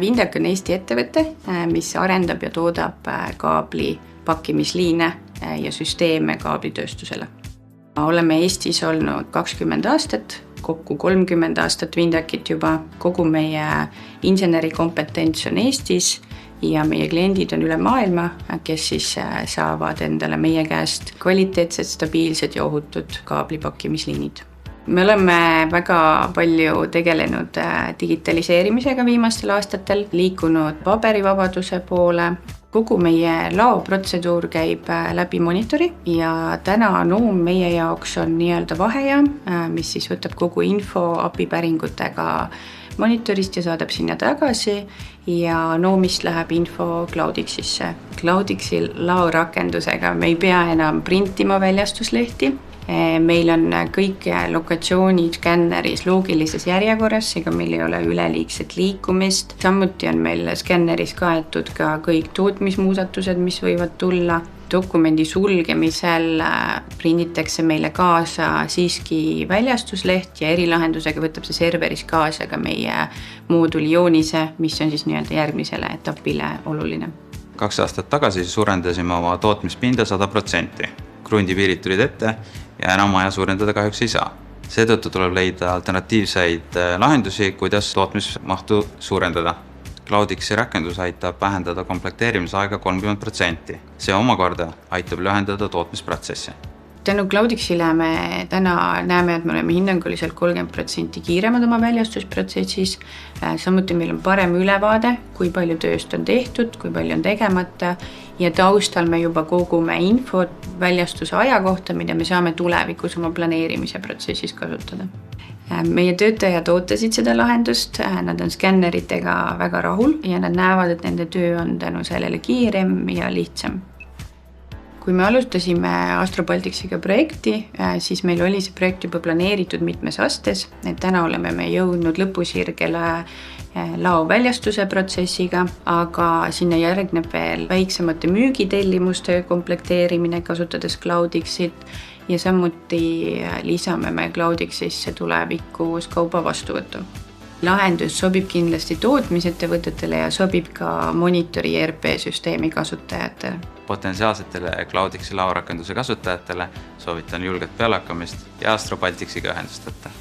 Windac on Eesti ettevõte, mis arendab ja toodab kaabli pakkimisliine ja süsteeme kaablitööstusele. Oleme Eestis olnud 20 aastat, kokku 30 aastat Windacit juba. Kogu meie insenerikompetents on Eestis ja meie kliendid on üle maailma, kes siis saavad endale meie käest kvaliteetsed, stabiilsed ja ohutud kaablipakkimisliinid. Me oleme väga palju tegelenud digitaliseerimisega viimastel aastatel, liikunud paberivabaduse poole. Kogu meie laoprotseduur käib läbi monitori ja täna Noom meie jaoks on nii-öelda vahejaam, mis siis võtab kogu info API-päringutega monitorist ja saadab sinna tagasi ja Noomist läheb info Cloudixisse. Cloudixi laorakendusega me ei pea enam printima väljastuslehti. Meil on kõik lokatsioonid skänneris loogilises järjekorras, ega meil ei ole üleliigset liikumist. Samuti on meil skänneris kaetud ka kõik tootmismuudatused, mis võivad tulla. Dokumendi sulgemisel prinditakse meile kaasa siiski väljastusleht ja erilahendusega võtab see serveris kaasa ka meie mooduli joonise, mis on siis nii-öelda järgmisele etapile oluline. 2 aastat tagasi suurendasime oma tootmispinda 100%. Krundipiirid tulid ette ja enam aja suurendada kahjuks ei saa. Seetõttu tuleb leida alternatiivseid lahendusi, kuidas tootmismahtu suurendada. Cloudixi rakendus aitab vähendada komplekteerimise aega 30%. See omakorda aitab lühendada tootmisprotsessi. Tänu Cloudixile me täna näeme, et me oleme hinnanguliselt 30% kiiremad oma väljastusprotsessis. Samuti meil on parem ülevaade, kui palju tööst on tehtud, kui palju on tegemata ja taustal me juba kogume infot väljastuse aja kohta, mida me saame tulevikus oma planeerimise protsessis kasutada. Meie töötajad ootasid seda lahendust, nad on skänneritega väga rahul ja nad näevad, et nende töö on tänu sellele kiirem ja lihtsam. Kui me alustasime Astrobaltixiga projekti, siis meil oli see projekt juba planeeritud mitmes astes. Täna oleme me jõudnud lõpusirgele lao väljastuse protsessiga, aga sinna järgneb veel väiksemate müügitellimuste komplekteerimine kasutades Cloudixit ja samuti lisame me Cloudixisse tulevikus kauba vastuvõttu. Lahendus sobib kindlasti tootmisettevõtetele ja sobib ka monitori ERP-süsteemi kasutajatele. Potentsiaalsetele Cloudixi laorakenduse kasutajatele soovitan julget pealehakkamist ja Astrobaltixiga ühendust võtta.